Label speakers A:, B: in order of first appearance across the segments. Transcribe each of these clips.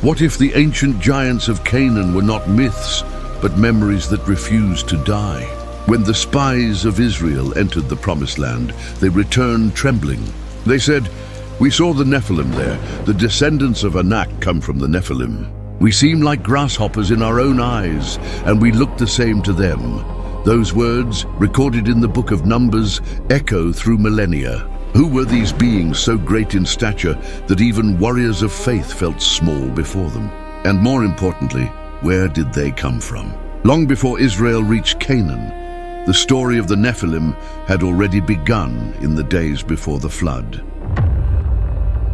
A: What if the ancient giants of Canaan were not myths, but memories that refused to die? When the spies of Israel entered the Promised Land, they returned trembling. They said, "We saw the Nephilim there. The descendants of Anak come from the Nephilim. We seem like grasshoppers in our own eyes, and we look the same to them." Those words, recorded in the book of Numbers, echo through millennia. Who were these beings so great in stature that even warriors of faith felt small before them? And more importantly, where did they come from? Long before Israel reached Canaan, the story of the Nephilim had already begun in the days before the flood.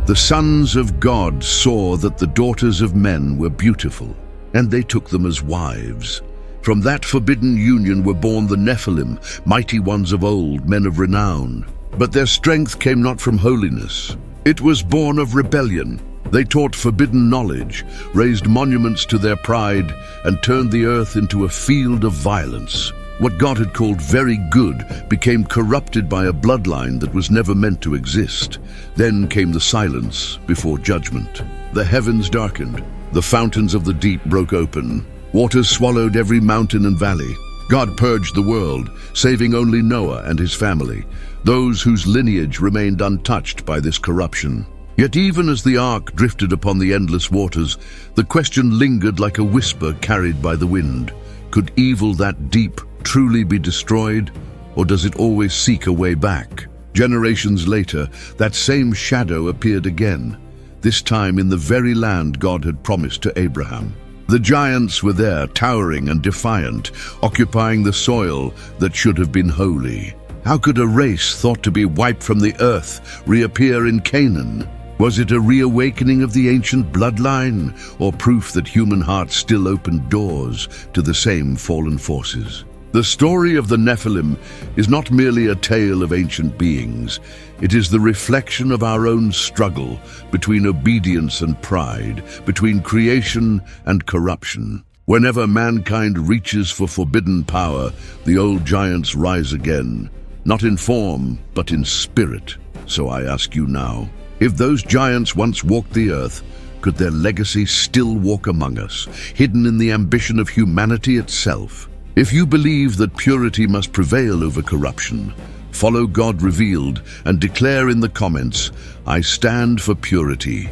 A: The sons of God saw that the daughters of men were beautiful, and they took them as wives. From that forbidden union were born the Nephilim, mighty ones of old, men of renown. But their strength came not from holiness. It was born of rebellion. They taught forbidden knowledge, raised monuments to their pride, and turned the earth into a field of violence. What God had called very good became corrupted by a bloodline that was never meant to exist. Then came the silence before judgment. The heavens darkened. The fountains of the deep broke open. Waters swallowed every mountain and valley. God purged the world, saving only Noah and his family, those whose lineage remained untouched by this corruption. Yet even as the ark drifted upon the endless waters, the question lingered like a whisper carried by the wind. Could evil that deep truly be destroyed, or does it always seek a way back? Generations later, that same shadow appeared again, this time in the very land God had promised to Abraham. The giants were there, towering and defiant, occupying the soil that should have been holy. How could a race thought to be wiped from the earth reappear in Canaan? Was it a reawakening of the ancient bloodline, or proof that human hearts still opened doors to the same fallen forces? The story of the Nephilim is not merely a tale of ancient beings. It is the reflection of our own struggle between obedience and pride, between creation and corruption. Whenever mankind reaches for forbidden power, the old giants rise again, not in form, but in spirit. So I ask you now, if those giants once walked the earth, could their legacy still walk among us, hidden in the ambition of humanity itself? If you believe that purity must prevail over corruption, follow God revealed and declare in the comments, "I stand for purity."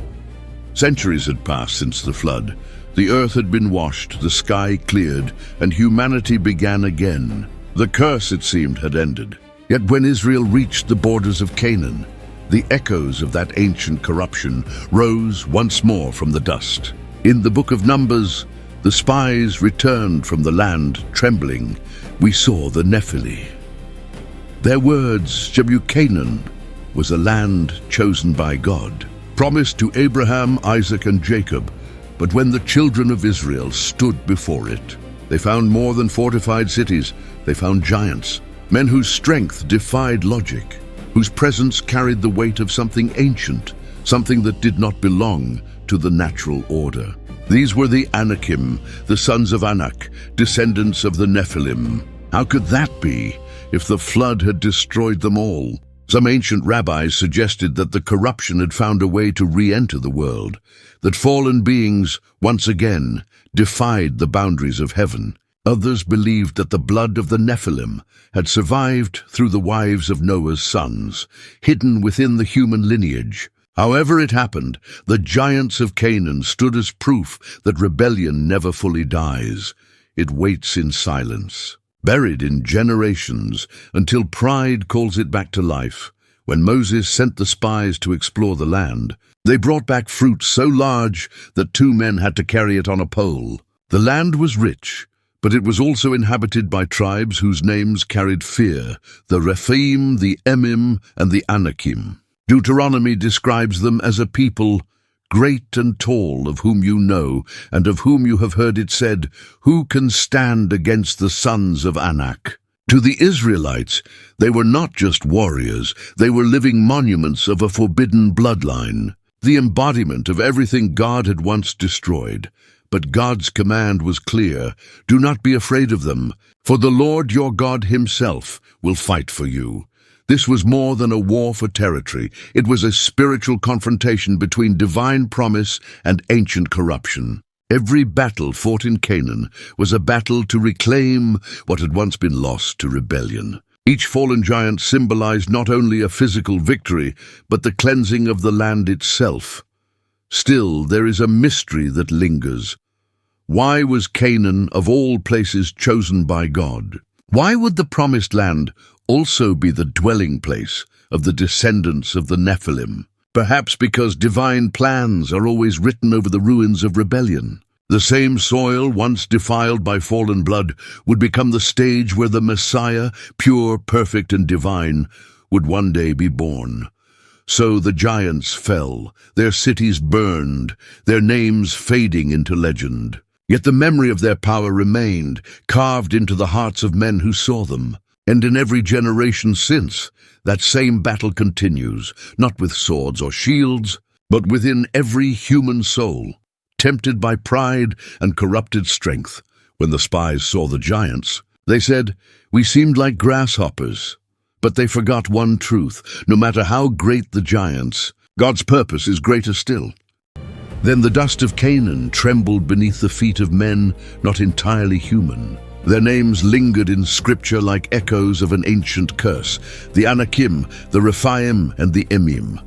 A: Centuries had passed since the flood. The earth had been washed, the sky cleared, and humanity began again. The curse, it seemed, had ended. Yet when Israel reached the borders of Canaan, the echoes of that ancient corruption rose once more from the dust. In the book of Numbers, the spies returned from the land trembling. We saw the Nephilim. Their words, Canaan, was a land chosen by God, promised to Abraham, Isaac, and Jacob. But when the children of Israel stood before it, they found more than fortified cities. They found giants, men whose strength defied logic, whose presence carried the weight of something ancient, something that did not belong to the natural order. These were the Anakim, the sons of Anak, descendants of the Nephilim. How could that be if the flood had destroyed them all? Some ancient rabbis suggested that the corruption had found a way to re-enter the world, that fallen beings, once again, defied the boundaries of heaven. Others believed that the blood of the Nephilim had survived through the wives of Noah's sons, hidden within the human lineage. However it happened, the giants of Canaan stood as proof that rebellion never fully dies. It waits in silence, buried in generations, until pride calls it back to life. When Moses sent the spies to explore the land, they brought back fruit so large that 2 men had to carry it on a pole. The land was rich, but it was also inhabited by tribes whose names carried fear, the Rephaim, the Emim, and the Anakim. Deuteronomy describes them as a people great and tall, of whom you know, and of whom you have heard it said, "Who can stand against the sons of Anak?" To the Israelites, they were not just warriors, they were living monuments of a forbidden bloodline, the embodiment of everything God had once destroyed. But God's command was clear: do not be afraid of them, for the Lord your God himself will fight for you. This was more than a war for territory. It was a spiritual confrontation between divine promise and ancient corruption. Every battle fought in Canaan was a battle to reclaim what had once been lost to rebellion. Each fallen giant symbolized not only a physical victory, but the cleansing of the land itself. Still, there is a mystery that lingers. Why was Canaan, of all places, chosen by God? Why would the promised land also be the dwelling place of the descendants of the Nephilim? Perhaps because divine plans are always written over the ruins of rebellion. The same soil, once defiled by fallen blood, would become the stage where the Messiah, pure, perfect, and divine, would one day be born. So the giants fell, their cities burned, their names fading into legend. Yet the memory of their power remained, carved into the hearts of men who saw them. And in every generation since, that same battle continues, not with swords or shields, but within every human soul. Tempted by pride and corrupted strength, when the spies saw the giants, they said, "We seemed like grasshoppers." But they forgot one truth: no matter how great the giants, God's purpose is greater still. Then the dust of Canaan trembled beneath the feet of men not entirely human. Their names lingered in scripture like echoes of an ancient curse: the Anakim, the Rephaim, and the Emim.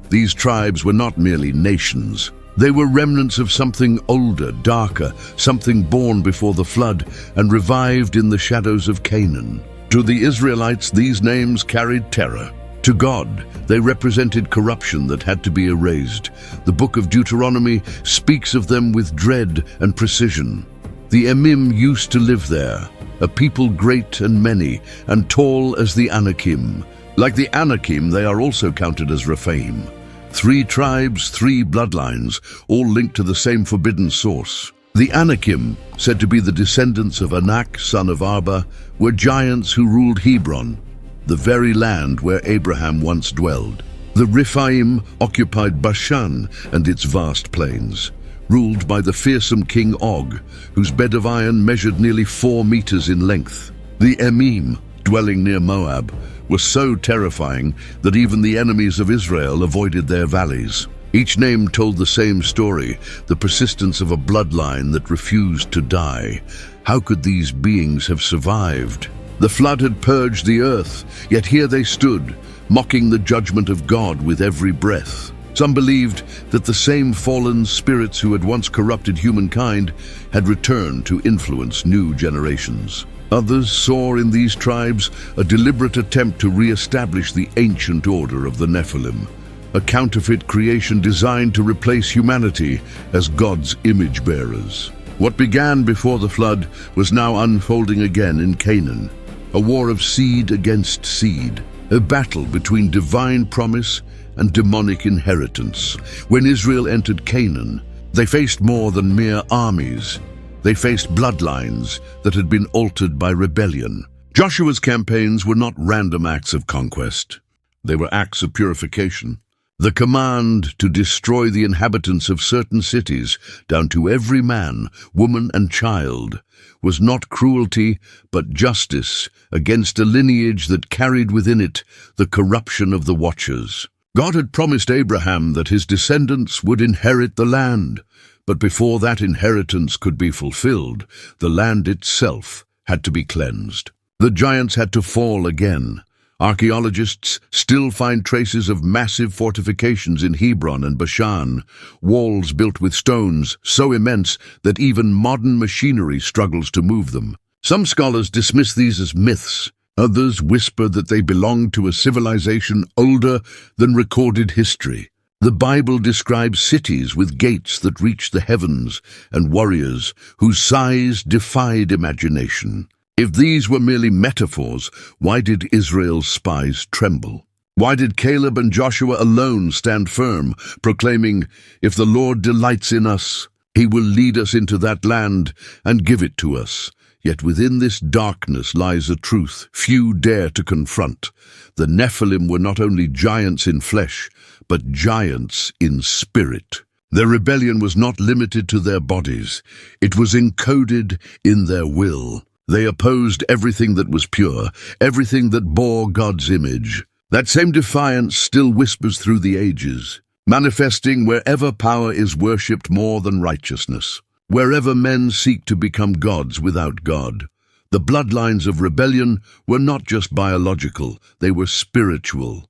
A: These tribes were not merely nations. They were remnants of something older, darker, something born before the flood and revived in the shadows of Canaan. To the Israelites, these names carried terror. To God, they represented corruption that had to be erased. The book of Deuteronomy speaks of them with dread and precision. The Emim used to live there, a people great and many, and tall as the Anakim. Like the Anakim, they are also counted as Rephaim. 3 tribes, 3 bloodlines, all linked to the same forbidden source. The Anakim, said to be the descendants of Anak, son of Arba, were giants who ruled Hebron, the very land where Abraham once dwelled. The Rephaim occupied Bashan and its vast plains, ruled by the fearsome King Og, whose bed of iron measured nearly 4 meters in length. The Emim, dwelling near Moab, were so terrifying that even the enemies of Israel avoided their valleys. Each name told the same story, the persistence of a bloodline that refused to die. How could these beings have survived? The flood had purged the earth, yet here they stood, mocking the judgment of God with every breath. Some believed that the same fallen spirits who had once corrupted humankind had returned to influence new generations. Others saw in these tribes a deliberate attempt to re-establish the ancient order of the Nephilim, a counterfeit creation designed to replace humanity as God's image-bearers. What began before the flood was now unfolding again in Canaan, a war of seed against seed, a battle between divine promise and demonic inheritance. When Israel entered Canaan, they faced more than mere armies. They faced bloodlines that had been altered by rebellion. Joshua's campaigns were not random acts of conquest. They were acts of purification. The command to destroy the inhabitants of certain cities, down to every man, woman, and child, was not cruelty but justice against a lineage that carried within it the corruption of the Watchers. God had promised Abraham that his descendants would inherit the land, but before that inheritance could be fulfilled, the land itself had to be cleansed. The giants had to fall again. Archaeologists still find traces of massive fortifications in Hebron and Bashan, walls built with stones so immense that even modern machinery struggles to move them. Some scholars dismiss these as myths. Others whisper that they belong to a civilization older than recorded history. The Bible describes cities with gates that reach the heavens and warriors whose size defied imagination. If these were merely metaphors, why did Israel's spies tremble? Why did Caleb and Joshua alone stand firm, proclaiming, "If the Lord delights in us, he will lead us into that land and give it to us"? Yet within this darkness lies a truth few dare to confront. The Nephilim were not only giants in flesh, but giants in spirit. Their rebellion was not limited to their bodies. It was encoded in their will. They opposed everything that was pure, everything that bore God's image. That same defiance still whispers through the ages, manifesting wherever power is worshipped more than righteousness, wherever men seek to become gods without God. The bloodlines of rebellion were not just biological, they were spiritual.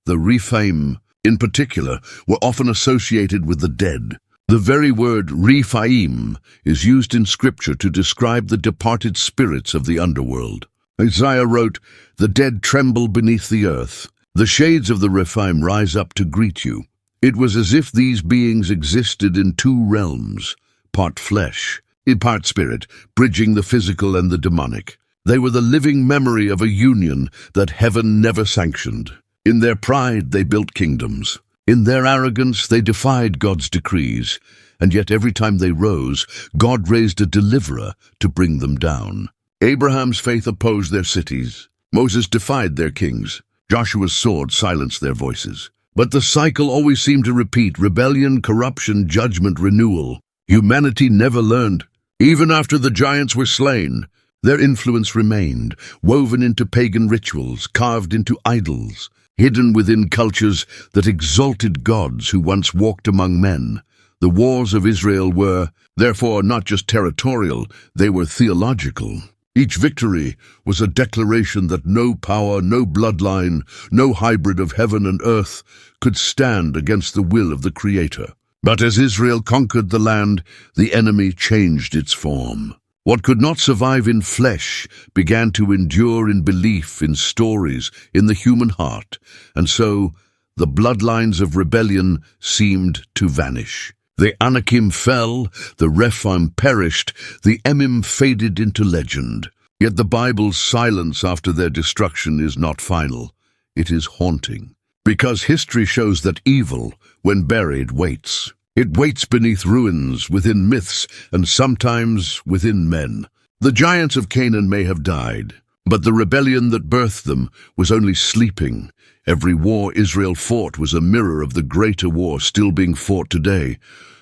A: The Rephaim, in particular, were often associated with the dead. The very word Rephaim is used in Scripture to describe the departed spirits of the underworld. Isaiah wrote, "The dead tremble beneath the earth. The shades of the Rephaim rise up to greet you." It was as if these beings existed in two realms, part flesh, part spirit, bridging the physical and the demonic. They were the living memory of a union that heaven never sanctioned. In their pride, they built kingdoms. In their arrogance, they defied God's decrees, and yet every time they rose, God raised a deliverer to bring them down. Abraham's faith opposed their cities. Moses defied their kings. Joshua's sword silenced their voices. But the cycle always seemed to repeat: rebellion, corruption, judgment, renewal. Humanity never learned. Even after the giants were slain, their influence remained, woven into pagan rituals, carved into idols, hidden within cultures that exalted gods who once walked among men. The wars of Israel were, therefore, not just territorial, they were theological. Each victory was a declaration that no power, no bloodline, no hybrid of heaven and earth could stand against the will of the Creator. But as Israel conquered the land, the enemy changed its form. What could not survive in flesh began to endure in belief, in stories, in the human heart, and so the bloodlines of rebellion seemed to vanish. The Anakim fell, the Rephaim perished, the Emim faded into legend. Yet the Bible's silence after their destruction is not final. It is haunting. Because history shows that evil, when buried, waits. It waits beneath ruins, within myths, and sometimes within men. The giants of Canaan may have died, but the rebellion that birthed them was only sleeping. Every war Israel fought was a mirror of the greater war still being fought today,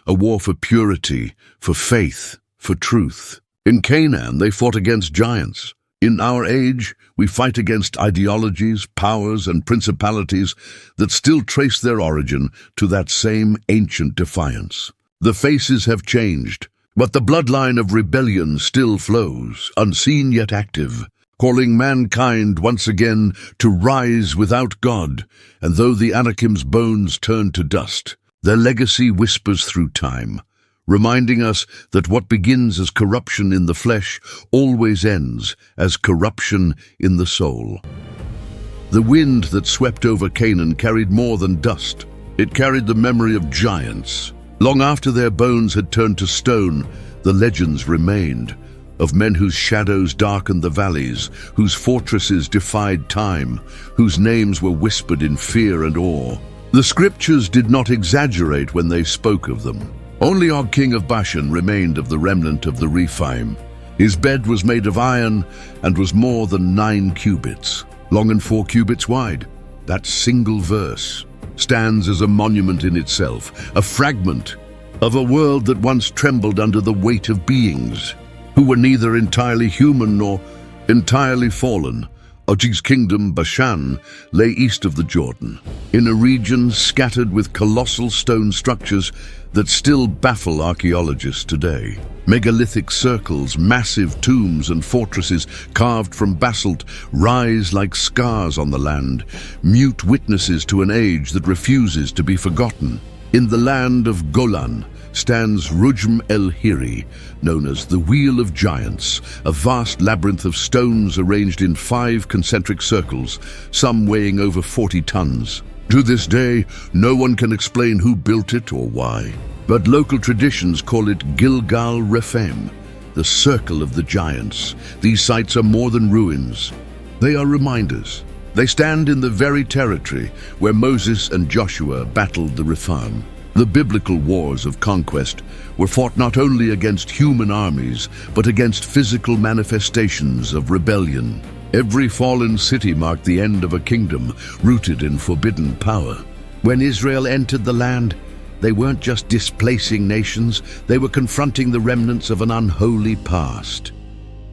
A: a war for purity, for faith, for truth. In Canaan, they fought against giants. In our age, we fight against ideologies, powers, and principalities that still trace their origin to that same ancient defiance. The faces have changed, but the bloodline of rebellion still flows, unseen yet active, calling mankind once again to rise without God. And though the Anakim's bones turn to dust, their legacy whispers through time, reminding us that what begins as corruption in the flesh always ends as corruption in the soul. The wind that swept over Canaan carried more than dust. It carried the memory of giants. Long after their bones had turned to stone, the legends remained, of men whose shadows darkened the valleys, whose fortresses defied time, whose names were whispered in fear and awe. The scriptures did not exaggerate when they spoke of them. Only Og, king of Bashan, remained of the remnant of the Rephaim. His bed was made of iron and was more than 9 cubits, long and 4 cubits wide. That single verse stands as a monument in itself, a fragment of a world that once trembled under the weight of beings who were neither entirely human nor entirely fallen. Og's kingdom, Bashan, lay east of the Jordan, in a region scattered with colossal stone structures that still baffle archaeologists today. Megalithic circles, massive tombs and fortresses carved from basalt rise like scars on the land, mute witnesses to an age that refuses to be forgotten. In the land of Golan stands Rujm el-Hiri, known as the Wheel of Giants, a vast labyrinth of stones arranged in 5 concentric circles, some weighing over 40 tons. To this day, no one can explain who built it or why, but local traditions call it Gilgal Rephaim, the Circle of the Giants. These sites are more than ruins. They are reminders. They stand in the very territory where Moses and Joshua battled the Rephaim. The biblical wars of conquest were fought not only against human armies, but against physical manifestations of rebellion. Every fallen city marked the end of a kingdom rooted in forbidden power. When Israel entered the land, they weren't just displacing nations, they were confronting the remnants of an unholy past.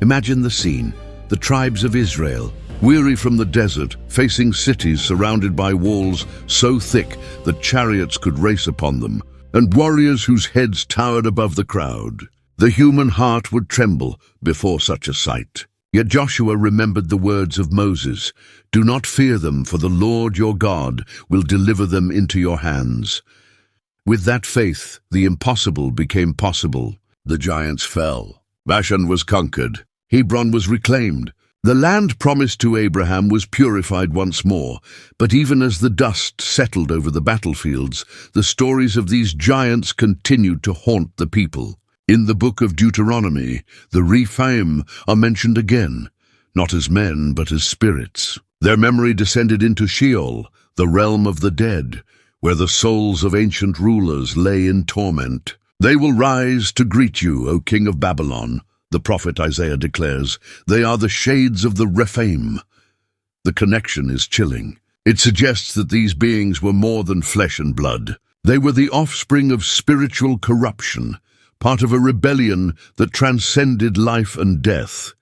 A: Imagine the scene: the tribes of Israel, weary from the desert, facing cities surrounded by walls so thick that chariots could race upon them, and warriors whose heads towered above the crowd. The human heart would tremble before such a sight. Yet Joshua remembered the words of Moses, "Do not fear them, for the Lord your God will deliver them into your hands." With that faith, the impossible became possible. The giants fell. Bashan was conquered. Hebron was reclaimed. The land promised to Abraham was purified once more, but even as the dust settled over the battlefields, the stories of these giants continued to haunt the people. In the book of Deuteronomy, the Rephaim are mentioned again, not as men but as spirits. Their memory descended into Sheol, the realm of the dead, where the souls of ancient rulers lay in torment. "They will rise to greet you, O king of Babylon," the prophet Isaiah declares. "They are the shades of the Rephaim." The connection is chilling. It suggests that these beings were more than flesh and blood. They were the offspring of spiritual corruption, part of a rebellion that transcended life and death.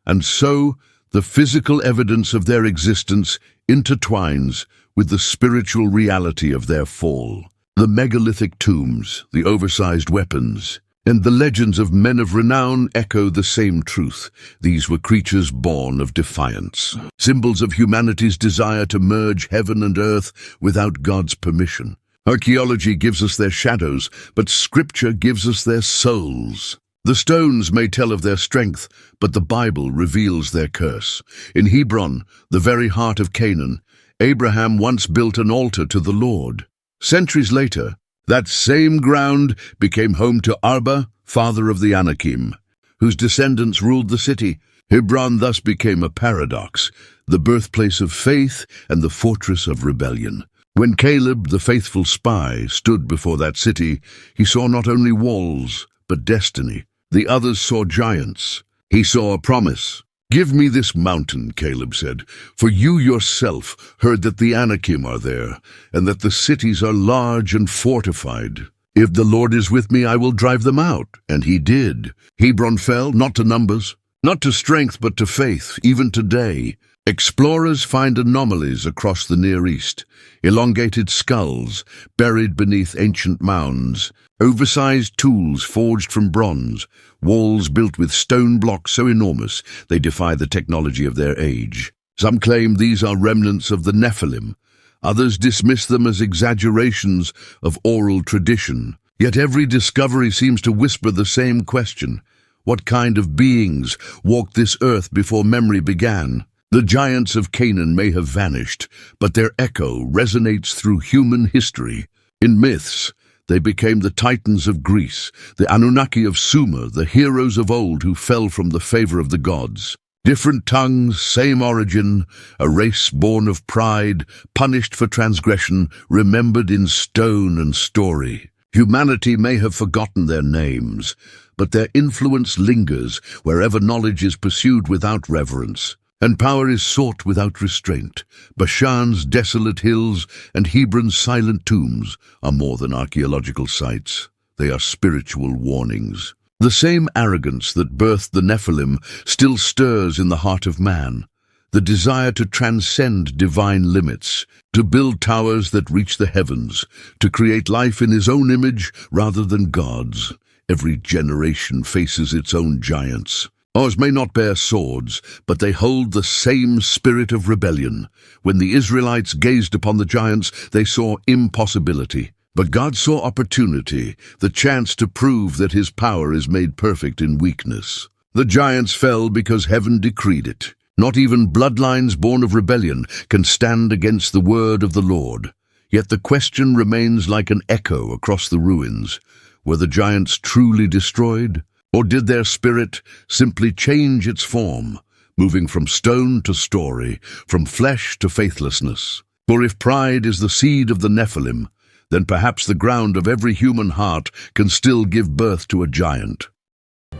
A: And so, the physical evidence of their existence intertwines with the spiritual reality of their fall. The megalithic tombs, the oversized weapons, and the legends of men of renown echo the same truth. These were creatures born of defiance, symbols of humanity's desire to merge heaven and earth without God's permission. Archaeology gives us their shadows, but Scripture gives us their souls. The stones may tell of their strength, but the Bible reveals their curse. In Hebron, the very heart of Canaan, Abraham once built an altar to the Lord. Centuries later, that same ground became home to Arba, father of the Anakim, whose descendants ruled the city. Hebron thus became a paradox, the birthplace of faith and the fortress of rebellion. When Caleb, the faithful spy, stood before that city, he saw not only walls, but destiny. The others saw giants. He saw a promise. "Give me this mountain," Caleb said, "for you yourself heard that the Anakim are there, and that the cities are large and fortified. If the Lord is with me, I will drive them out." And he did. Hebron fell, not to numbers, not to strength, but to faith, even today. Explorers find anomalies across the Near East, elongated skulls buried beneath ancient mounds, oversized tools forged from bronze, walls built with stone blocks so enormous they defy the technology of their age. Some claim these are remnants of the Nephilim. Others dismiss them as exaggerations of oral tradition. Yet every discovery seems to whisper the same question: what kind of beings walked this earth before memory began? The giants of Canaan may have vanished, but their echo resonates through human history. In myths, they became the Titans of Greece, the Anunnaki of Sumer, the heroes of old who fell from the favor of the gods. Different tongues, same origin, a race born of pride, punished for transgression, remembered in stone and story. Humanity may have forgotten their names, but their influence lingers wherever knowledge is pursued without reverence, and power is sought without restraint. Bashan's desolate hills and Hebron's silent tombs are more than archaeological sites. They are spiritual warnings. The same arrogance that birthed the Nephilim still stirs in the heart of man. The desire to transcend divine limits, to build towers that reach the heavens, to create life in his own image rather than God's. Every generation faces its own giants. Ours may not bear swords, but they hold the same spirit of rebellion. When the Israelites gazed upon the giants, they saw impossibility. But God saw opportunity, the chance to prove that his power is made perfect in weakness. The giants fell because heaven decreed it. Not even bloodlines born of rebellion can stand against the word of the Lord. Yet the question remains like an echo across the ruins. Were the giants truly destroyed? Or did their spirit simply change its form, moving from stone to story, from flesh to faithlessness? For if pride is the seed of the Nephilim, then perhaps the ground of every human heart can still give birth to a giant.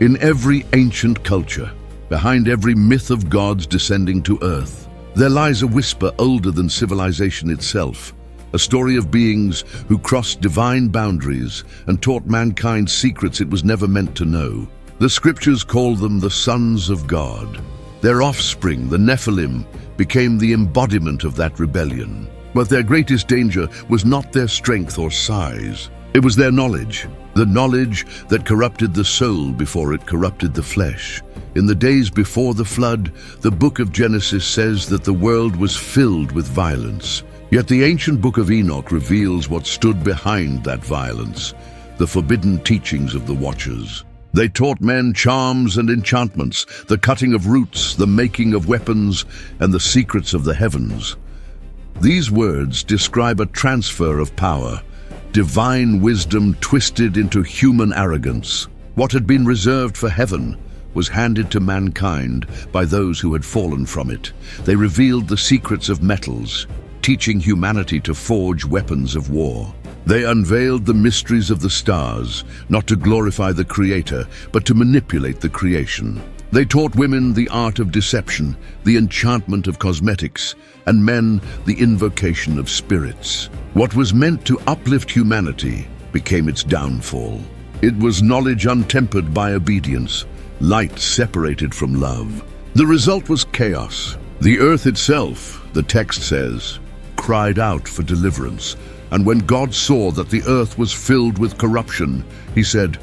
A: In every ancient culture, behind every myth of gods descending to earth, there lies a whisper older than civilization itself, a story of beings who crossed divine boundaries and taught mankind secrets it was never meant to know. The scriptures call them the sons of God. Their offspring, the Nephilim, became the embodiment of that rebellion. But their greatest danger was not their strength or size. It was their knowledge, the knowledge that corrupted the soul before it corrupted the flesh. In the days before the flood, the book of Genesis says that the world was filled with violence. Yet the ancient book of Enoch reveals what stood behind that violence, the forbidden teachings of the Watchers. They taught men charms and enchantments, the cutting of roots, the making of weapons, and the secrets of the heavens. These words describe a transfer of power, divine wisdom twisted into human arrogance. What had been reserved for heaven was handed to mankind by those who had fallen from it. They revealed the secrets of metals, teaching humanity to forge weapons of war. They unveiled the mysteries of the stars, not to glorify the Creator, but to manipulate the creation. They taught women the art of deception, the enchantment of cosmetics, and men the invocation of spirits. What was meant to uplift humanity became its downfall. It was knowledge untempered by obedience, light separated from love. The result was chaos. The earth itself, the text says, cried out for deliverance. And when God saw that the earth was filled with corruption, he said,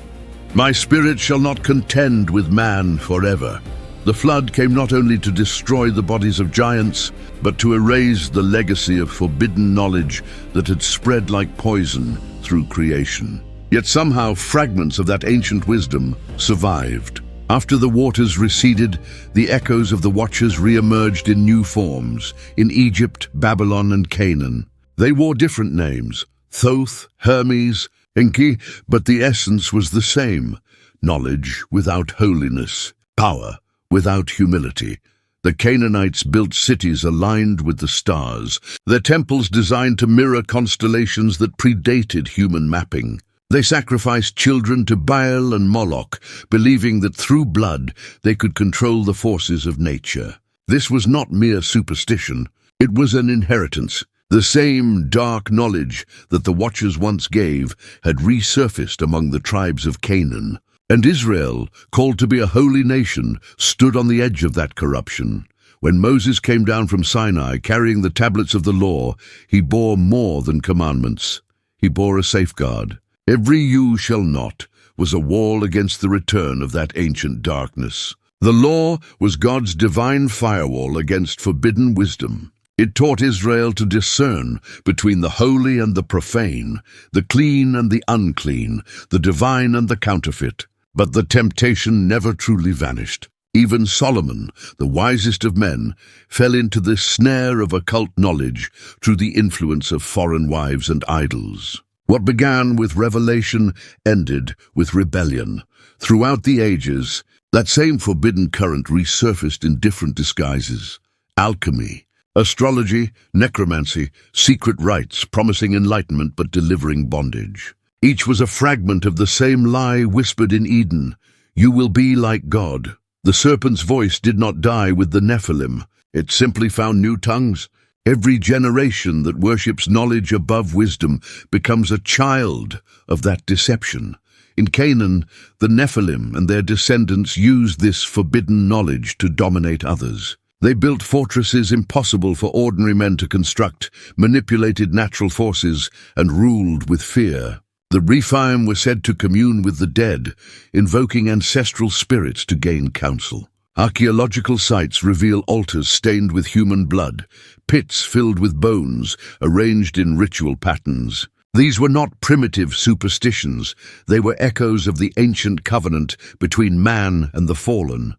A: "My spirit shall not contend with man forever." The flood came not only to destroy the bodies of giants, but to erase the legacy of forbidden knowledge that had spread like poison through creation. Yet somehow fragments of that ancient wisdom survived. After the waters receded, the echoes of the Watchers re-emerged in new forms, in Egypt, Babylon, and Canaan. They wore different names, Thoth, Hermes, Enki, but the essence was the same: knowledge without holiness, power without humility. The Canaanites built cities aligned with the stars, their temples designed to mirror constellations that predated human mapping. They sacrificed children to Baal and Moloch, believing that through blood they could control the forces of nature. This was not mere superstition, it was an inheritance. The same dark knowledge that the Watchers once gave had resurfaced among the tribes of Canaan. And Israel, called to be a holy nation, stood on the edge of that corruption. When Moses came down from Sinai carrying the tablets of the law, he bore more than commandments. He bore a safeguard. Every "you shall not" was a wall against the return of that ancient darkness. The law was God's divine firewall against forbidden wisdom. It taught Israel to discern between the holy and the profane, the clean and the unclean, the divine and the counterfeit. But the temptation never truly vanished. Even Solomon, the wisest of men, fell into the snare of occult knowledge through the influence of foreign wives and idols. What began with revelation ended with rebellion. Throughout the ages, that same forbidden current resurfaced in different disguises. Alchemy, astrology, necromancy, secret rites promising enlightenment but delivering bondage. Each was a fragment of the same lie whispered in Eden: "You will be like God." The serpent's voice did not die with the Nephilim. It simply found new tongues. Every generation that worships knowledge above wisdom becomes a child of that deception. In Canaan, the Nephilim and their descendants used this forbidden knowledge to dominate others. They built fortresses impossible for ordinary men to construct, manipulated natural forces, and ruled with fear. The Rephaim were said to commune with the dead, invoking ancestral spirits to gain counsel. Archaeological sites reveal altars stained with human blood, pits filled with bones, arranged in ritual patterns. These were not primitive superstitions, they were echoes of the ancient covenant between man and the fallen.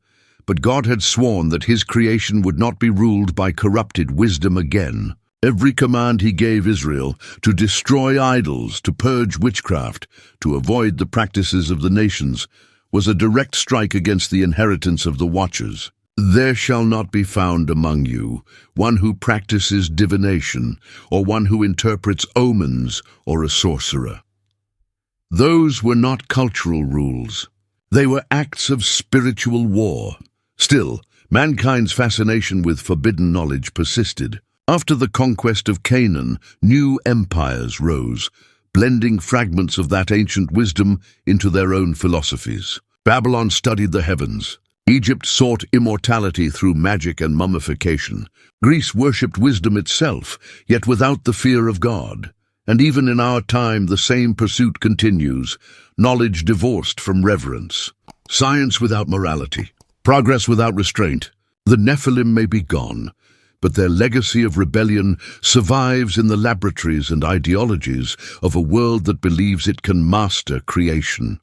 A: But God had sworn that his creation would not be ruled by corrupted wisdom again. Every command he gave Israel, to destroy idols, to purge witchcraft, to avoid the practices of the nations, was a direct strike against the inheritance of the Watchers. "There shall not be found among you one who practices divination, or one who interprets omens, or a sorcerer." Those were not cultural rules. They were acts of spiritual war. Still, mankind's fascination with forbidden knowledge persisted. After the conquest of Canaan, new empires rose, blending fragments of that ancient wisdom into their own philosophies. Babylon studied the heavens. Egypt sought immortality through magic and mummification. Greece worshipped wisdom itself, yet without the fear of God. And even in our time, the same pursuit continues, knowledge divorced from reverence. Science without morality. Progress without restraint. The Nephilim may be gone, but their legacy of rebellion survives in the laboratories and ideologies of a world that believes it can master creation.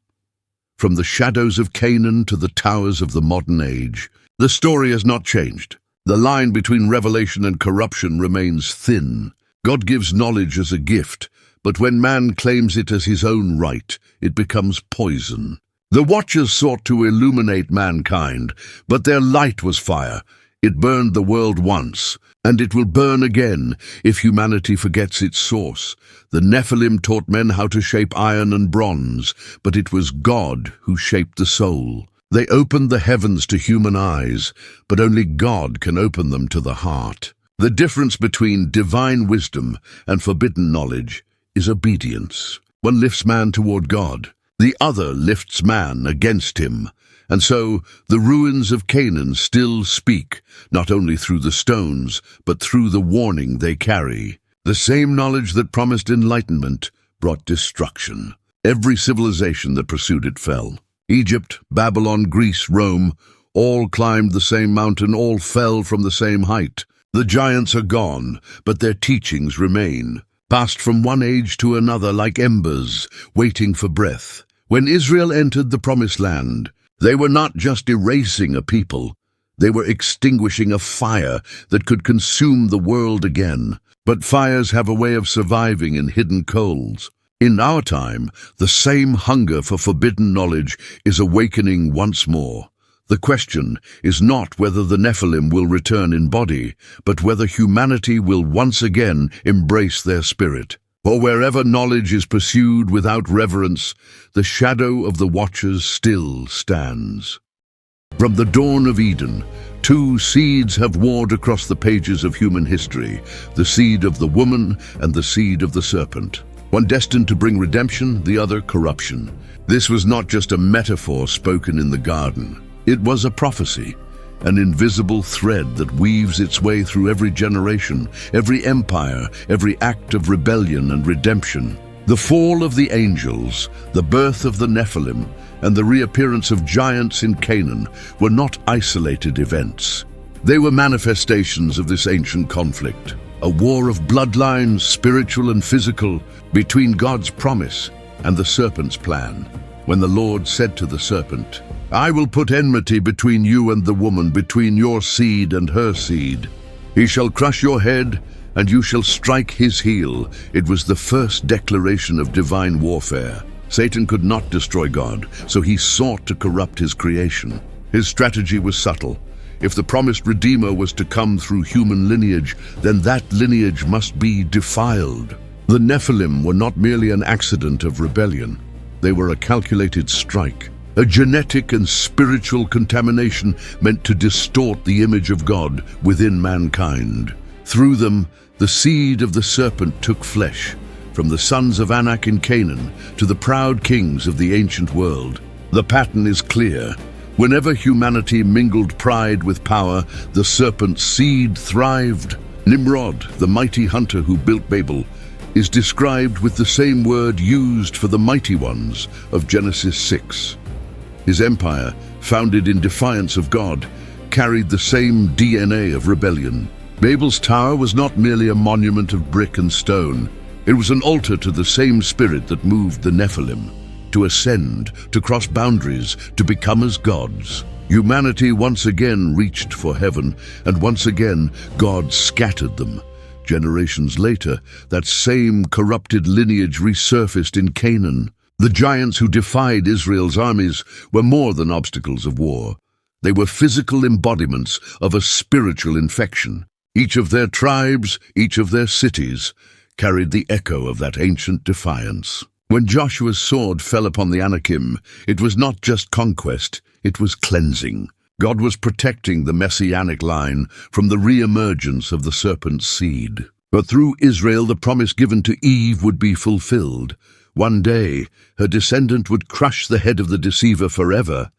A: From the shadows of Canaan to the towers of the modern age, the story has not changed. The line between revelation and corruption remains thin. God gives knowledge as a gift, but when man claims it as his own right, it becomes poison. The Watchers sought to illuminate mankind, but their light was fire. It burned the world once, and it will burn again if humanity forgets its source. The Nephilim taught men how to shape iron and bronze, but it was God who shaped the soul. They opened the heavens to human eyes, but only God can open them to the heart. The difference between divine wisdom and forbidden knowledge is obedience. One lifts man toward God, the other lifts man against him. And so the ruins of Canaan still speak, not only through the stones, but through the warning they carry. The same knowledge that promised enlightenment brought destruction. Every civilization that pursued it fell. Egypt, Babylon, Greece, Rome, all climbed the same mountain, all fell from the same height. The giants are gone, but their teachings remain, passed from one age to another like embers, waiting for breath. When Israel entered the Promised Land, they were not just erasing a people, they were extinguishing a fire that could consume the world again. But fires have a way of surviving in hidden coals. In our time, the same hunger for forbidden knowledge is awakening once more. The question is not whether the Nephilim will return in body, but whether humanity will once again embrace their spirit. For wherever knowledge is pursued without reverence, the shadow of the Watchers still stands. From the dawn of Eden, two seeds have warred across the pages of human history, the seed of the woman and the seed of the serpent. One destined to bring redemption, the other corruption. This was not just a metaphor spoken in the garden. It was a prophecy, an invisible thread that weaves its way through every generation, every empire, every act of rebellion and redemption. The fall of the angels, the birth of the Nephilim, and the reappearance of giants in Canaan were not isolated events. They were manifestations of this ancient conflict, a war of bloodlines, spiritual and physical, between God's promise and the serpent's plan. When the Lord said to the serpent, "I will put enmity between you and the woman, between your seed and her seed. He shall crush your head, and you shall strike his heel." It was the first declaration of divine warfare. Satan could not destroy God, so he sought to corrupt his creation. His strategy was subtle. If the promised Redeemer was to come through human lineage, then that lineage must be defiled. The Nephilim were not merely an accident of rebellion. They were a calculated strike, a genetic and spiritual contamination meant to distort the image of God within mankind. Through them, the seed of the serpent took flesh, from the sons of Anakim in Canaan to the proud kings of the ancient world. The pattern is clear. Whenever humanity mingled pride with power, the serpent's seed thrived. Nimrod, the mighty hunter who built Babel, is described with the same word used for the mighty ones of Genesis 6. His empire, founded in defiance of God, carried the same DNA of rebellion. Babel's tower was not merely a monument of brick and stone. It was an altar to the same spirit that moved the Nephilim, to ascend, to cross boundaries, to become as gods. Humanity once again reached for heaven, and once again God scattered them. Generations later, that same corrupted lineage resurfaced in Canaan. The giants who defied Israel's armies were more than obstacles of war. They were physical embodiments of a spiritual infection. Each of their tribes, each of their cities, carried the echo of that ancient defiance. When Joshua's sword fell upon the Anakim, it was not just conquest, it was cleansing. God was protecting the messianic line from the re-emergence of the serpent's seed. But through Israel, the promise given to Eve would be fulfilled. One day, her descendant would crush the head of the deceiver forever.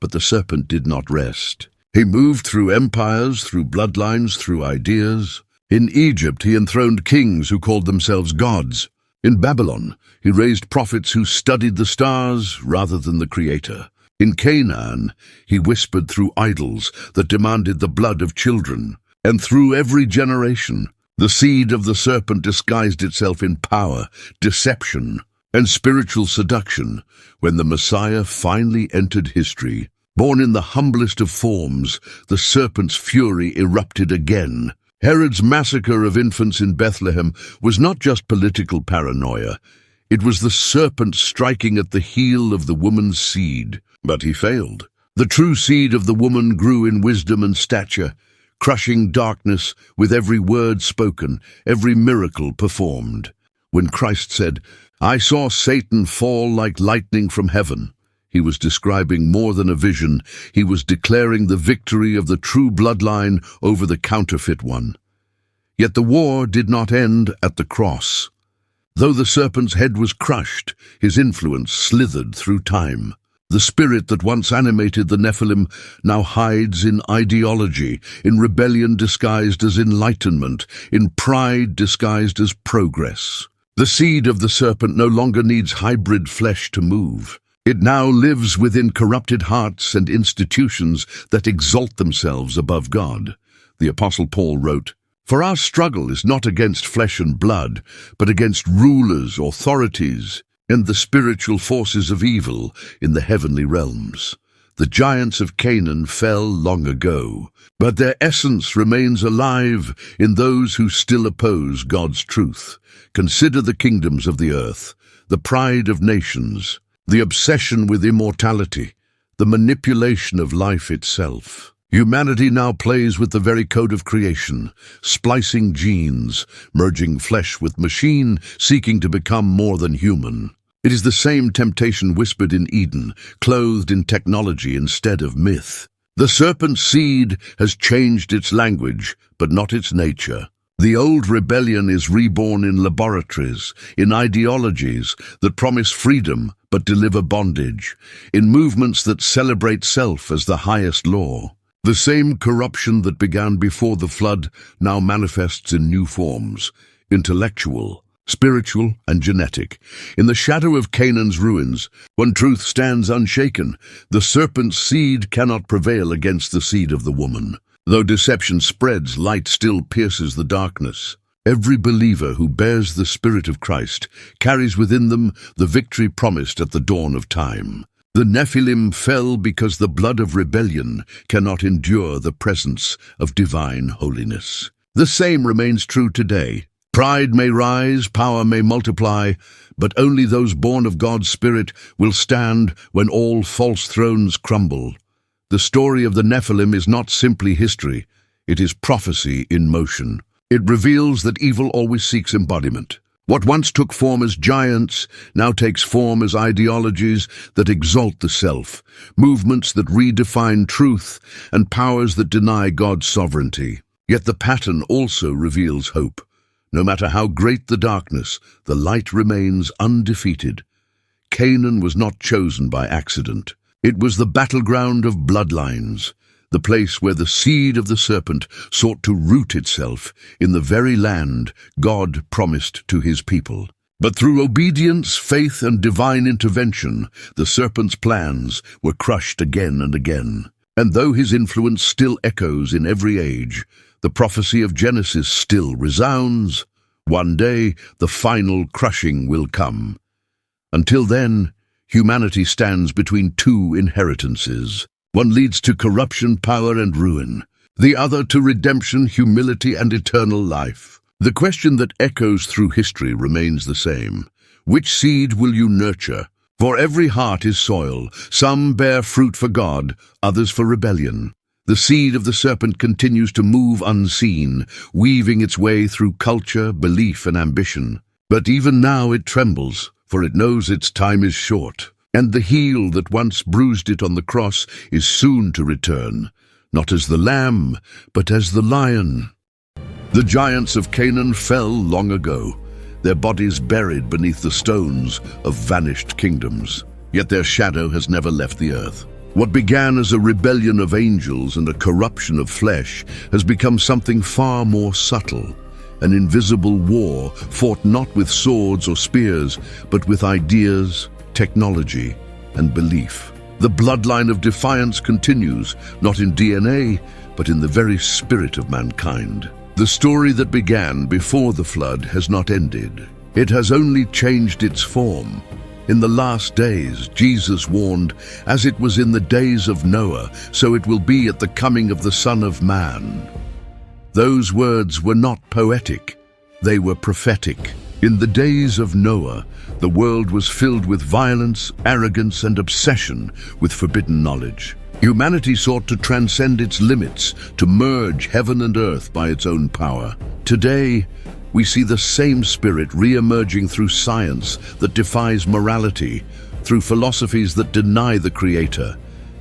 A: But the serpent did not rest. He moved through empires, through bloodlines, through ideas. In Egypt, he enthroned kings who called themselves gods. In Babylon, he raised prophets who studied the stars rather than the Creator. In Canaan, he whispered through idols that demanded the blood of children. And through every generation, the seed of the serpent disguised itself in power, deception, and spiritual seduction. When the Messiah finally entered history, born in the humblest of forms, the serpent's fury erupted again. Herod's massacre of infants in Bethlehem was not just political paranoia. It was the serpent striking at the heel of the woman's seed. But he failed. The true seed of the woman grew in wisdom and stature, crushing darkness with every word spoken, every miracle performed. When Christ said, "I saw Satan fall like lightning from heaven," he was describing more than a vision. He was declaring the victory of the true bloodline over the counterfeit one. Yet the war did not end at the cross. Though the serpent's head was crushed, his influence slithered through time. The spirit that once animated the Nephilim now hides in ideology, in rebellion disguised as enlightenment, in pride disguised as progress. The seed of the serpent no longer needs hybrid flesh to move. It now lives within corrupted hearts and institutions that exalt themselves above God. The Apostle Paul wrote, "For our struggle is not against flesh and blood, but against rulers, authorities, and the spiritual forces of evil in the heavenly realms." The giants of Canaan fell long ago, but their essence remains alive in those who still oppose God's truth. Consider the kingdoms of the earth, the pride of nations, the obsession with immortality, the manipulation of life itself. Humanity now plays with the very code of creation, splicing genes, merging flesh with machine, seeking to become more than human. It is the same temptation whispered in Eden, clothed in technology instead of myth. The serpent's seed has changed its language, but not its nature. The old rebellion is reborn in laboratories, in ideologies that promise freedom but deliver bondage, in movements that celebrate self as the highest law. The same corruption that began before the flood now manifests in new forms, intellectual, spiritual, and genetic. In the shadow of Canaan's ruins, one truth stands unshaken: the serpent's seed cannot prevail against the seed of the woman. Though deception spreads, light still pierces the darkness. Every believer who bears the Spirit of Christ carries within them the victory promised at the dawn of time. The Nephilim fell because the blood of rebellion cannot endure the presence of divine holiness. The same remains true today. Pride may rise, power may multiply, but only those born of God's Spirit will stand when all false thrones crumble. The story of the Nephilim is not simply history, it is prophecy in motion. It reveals that evil always seeks embodiment. What once took form as giants now takes form as ideologies that exalt the self, movements that redefine truth, and powers that deny God's sovereignty. Yet the pattern also reveals hope. No matter how great the darkness, the light remains undefeated. Canaan was not chosen by accident. It was the battleground of bloodlines, the place where the seed of the serpent sought to root itself in the very land God promised to his people. But through obedience, faith, and divine intervention, the serpent's plans were crushed again and again. And though his influence still echoes in every age, the prophecy of Genesis still resounds. One day, the final crushing will come. Until then, humanity stands between two inheritances. One leads to corruption, power, and ruin. The other to redemption, humility, and eternal life. The question that echoes through history remains the same. Which seed will you nurture? For every heart is soil. Some bear fruit for God, others for rebellion. The seed of the serpent continues to move unseen, weaving its way through culture, belief, and ambition. But even now it trembles, for it knows its time is short, and the heel that once bruised it on the cross is soon to return, not as the lamb, but as the lion. The giants of Canaan fell long ago, their bodies buried beneath the stones of vanished kingdoms. Yet their shadow has never left the earth. What began as a rebellion of angels and a corruption of flesh has become something far more subtle. An invisible war fought not with swords or spears, but with ideas, technology, and belief. The bloodline of defiance continues, not in DNA, but in the very spirit of mankind. The story that began before the flood has not ended. It has only changed its form. In the last days, Jesus warned, "As it was in the days of Noah, so it will be at the coming of the Son of Man." Those words were not poetic, they were prophetic. In the days of Noah, the world was filled with violence, arrogance, and obsession with forbidden knowledge. Humanity sought to transcend its limits, to merge heaven and earth by its own power. Today, we see the same spirit re-emerging through science that defies morality, through philosophies that deny the Creator,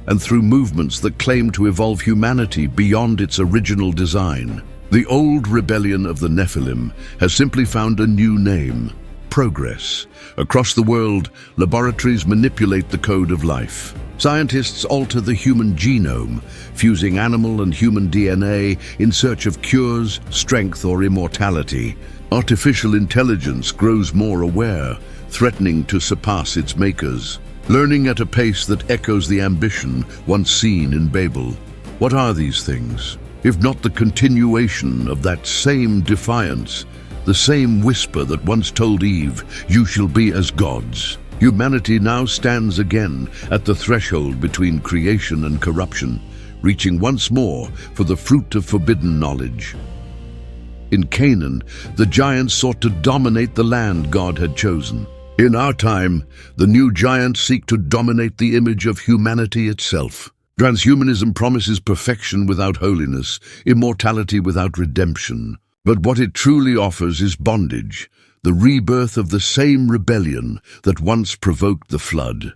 A: and through movements that claim to evolve humanity beyond its original design. The old rebellion of the Nephilim has simply found a new name: progress. Across the world, laboratories manipulate the code of life. Scientists alter the human genome, fusing animal and human DNA in search of cures, strength, or immortality. Artificial intelligence grows more aware, threatening to surpass its makers, learning at a pace that echoes the ambition once seen in Babel. What are these things, if not the continuation of that same defiance, the same whisper that once told Eve, "You shall be as gods"? Humanity now stands again at the threshold between creation and corruption, reaching once more for the fruit of forbidden knowledge. In Canaan, the giants sought to dominate the land God had chosen. In our time, the new giants seek to dominate the image of humanity itself. Transhumanism promises perfection without holiness, immortality without redemption. But what it truly offers is bondage, the rebirth of the same rebellion that once provoked the flood.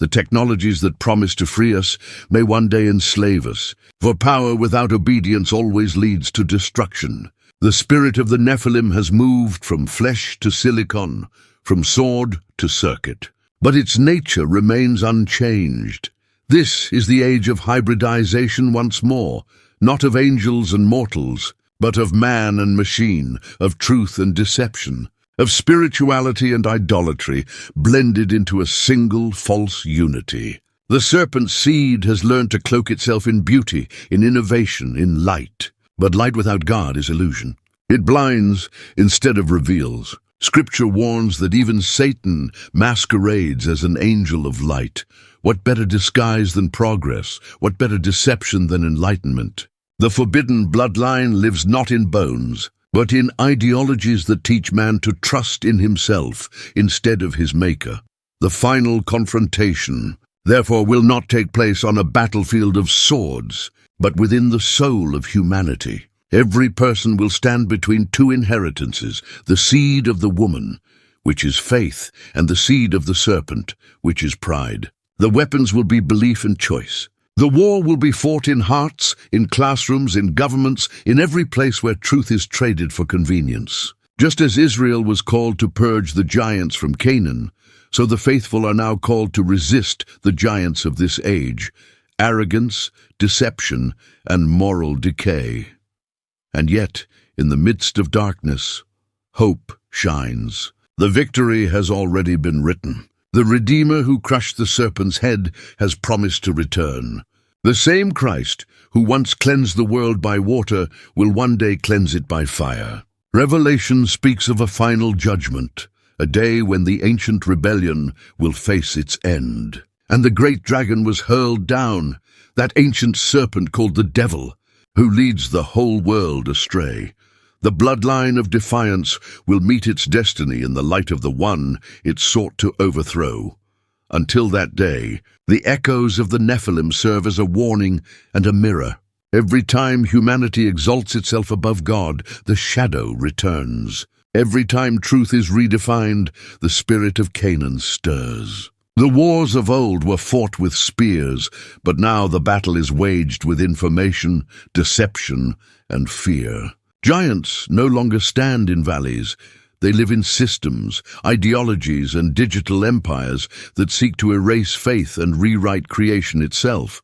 A: The technologies that promise to free us may one day enslave us, for power without obedience always leads to destruction. The spirit of the Nephilim has moved from flesh to silicon, from sword to circuit. But its nature remains unchanged. This is the age of hybridization once more, not of angels and mortals, but of man and machine, of truth and deception, of spirituality and idolatry, blended into a single false unity. The serpent's seed has learned to cloak itself in beauty, in innovation, in light. But light without God is illusion. It blinds instead of reveals. Scripture warns that even Satan masquerades as an angel of light. What better disguise than progress? What better deception than enlightenment? The forbidden bloodline lives not in bones, but in ideologies that teach man to trust in himself instead of his maker. The final confrontation, therefore, will not take place on a battlefield of swords, but within the soul of humanity. Every person will stand between two inheritances, the seed of the woman, which is faith, and the seed of the serpent, which is pride. The weapons will be belief and choice. The war will be fought in hearts, in classrooms, in governments, in every place where truth is traded for convenience. Just as Israel was called to purge the giants from Canaan, so the faithful are now called to resist the giants of this age: arrogance, deception, and moral decay. And yet, in the midst of darkness, hope shines. The victory has already been written. The Redeemer who crushed the serpent's head has promised to return. The same Christ who once cleansed the world by water will one day cleanse it by fire. Revelation speaks of a final judgment, a day when the ancient rebellion will face its end. And the great dragon was hurled down, that ancient serpent called the devil, who leads the whole world astray. The bloodline of defiance will meet its destiny in the light of the one it sought to overthrow. Until that day, the echoes of the Nephilim serve as a warning and a mirror. Every time humanity exalts itself above God, the shadow returns. Every time truth is redefined, the spirit of Canaan stirs. The wars of old were fought with spears, but now the battle is waged with information, deception, and fear. Giants no longer stand in valleys. They live in systems, ideologies, and digital empires that seek to erase faith and rewrite creation itself.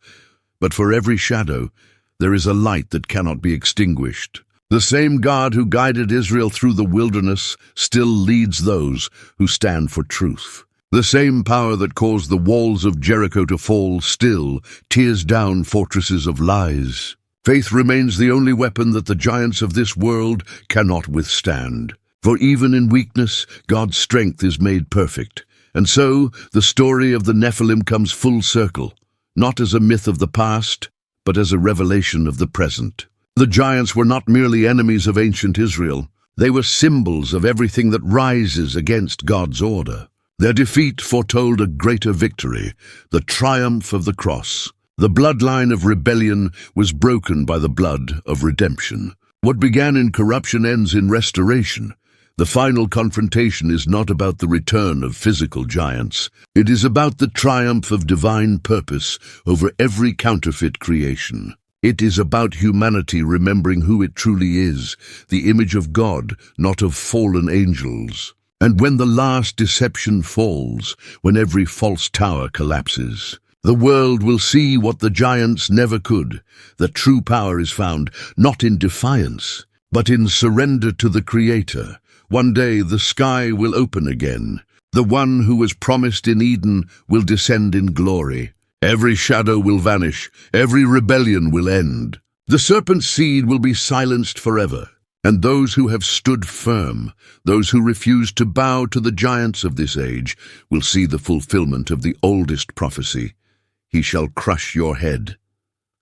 A: But for every shadow, there is a light that cannot be extinguished. The same God who guided Israel through the wilderness still leads those who stand for truth. The same power that caused the walls of Jericho to fall still tears down fortresses of lies. Faith remains the only weapon that the giants of this world cannot withstand. For even in weakness, God's strength is made perfect. And so, the story of the Nephilim comes full circle, not as a myth of the past, but as a revelation of the present. The giants were not merely enemies of ancient Israel. They were symbols of everything that rises against God's order. Their defeat foretold a greater victory, the triumph of the cross. The bloodline of rebellion was broken by the blood of redemption. What began in corruption ends in restoration. The final confrontation is not about the return of physical giants. It is about the triumph of divine purpose over every counterfeit creation. It is about humanity remembering who it truly is, the image of God, not of fallen angels. And when the last deception falls, when every false tower collapses, the world will see what the giants never could, that true power is found not in defiance, but in surrender to the Creator. One day the sky will open again. The one who was promised in Eden will descend in glory. Every shadow will vanish. Every rebellion will end. The serpent's seed will be silenced forever. And those who have stood firm, those who refuse to bow to the giants of this age, will see the fulfillment of the oldest prophecy. He shall crush your head.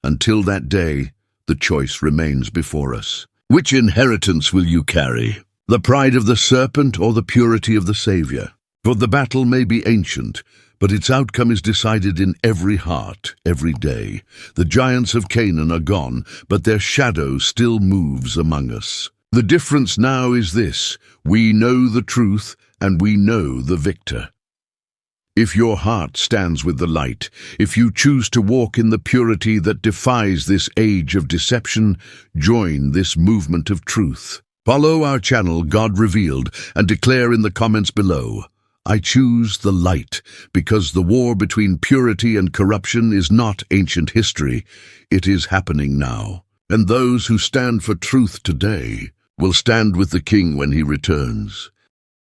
A: Until that day, the choice remains before us. Which inheritance will you carry? The pride of the serpent or the purity of the Savior? For the battle may be ancient, but its outcome is decided in every heart, every day. The giants of Canaan are gone, but their shadow still moves among us. The difference now is this: we know the truth, and we know the victor. If your heart stands with the light, if you choose to walk in the purity that defies this age of deception, join this movement of truth. Follow our channel, God Revealed, and declare in the comments below, I choose the light, because the war between purity and corruption is not ancient history. It is happening now. And those who stand for truth today will stand with the King when he returns.